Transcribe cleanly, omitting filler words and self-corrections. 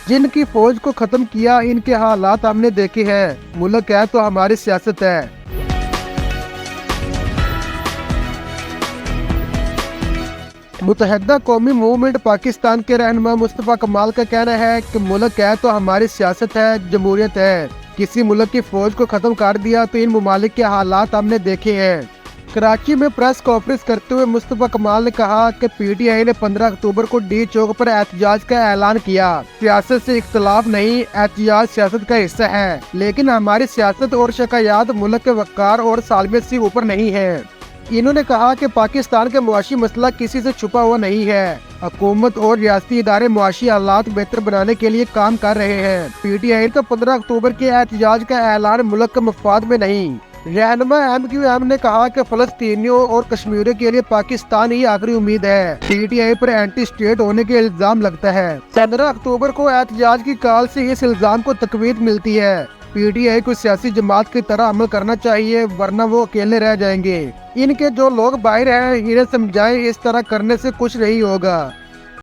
جن کی فوج کو ختم کیا، ان کے حالات ہم نے دیکھے ہیں۔ ملک ہے تو ہماری سیاست ہے۔ متحدہ قومی موومنٹ پاکستان کے رہنما مصطفیٰ کمال کا کہنا ہے کہ ملک ہے تو ہماری سیاست ہے، جمہوریت ہے۔ کسی ملک کی فوج کو ختم کر دیا تو ان ممالک کے حالات ہم نے دیکھے ہیں۔ کراچی میں پریس کانفرنس کرتے ہوئے مصطفیٰ کمال نے کہا کہ پی ٹی آئی نے 15 اکتوبر کو ڈی چوک پر احتجاج کا اعلان کیا۔ سیاست سے اختلاف نہیں، احتجاج سیاست کا حصہ ہے، لیکن ہماری سیاست اور شکایات ملک کے وقار اور سالمیت سے اوپر نہیں ہے۔ انہوں نے کہا کہ پاکستان کے معاشی مسئلہ کسی سے چھپا ہوا نہیں ہے۔ حکومت اور ریاستی ادارے معاشی حالات بہتر بنانے کے لیے کام کر رہے ہیں۔ پی ٹی آئی کا 15 اکتوبر کے احتجاج کا اعلان ملک کے مفاد میں نہیں۔ رہنما ایم کیو ایم نے کہا کہ فلسطینیوں اور کشمیریوں کے لیے پاکستان ہی آخری امید ہے۔ پی ٹی آئی پر اینٹی اسٹیٹ ہونے کے الزام لگتا ہے۔ 15 اکتوبر کو احتجاج کی کال سے اس الزام کو تقویت ملتی ہے۔ پی ٹی آئی کو سیاسی جماعت کی طرح عمل کرنا چاہیے، ورنہ وہ اکیلے رہ جائیں گے۔ ان کے جو لوگ باہر ہیں انہیں سمجھائیں، اس طرح کرنے سے کچھ نہیں ہوگا۔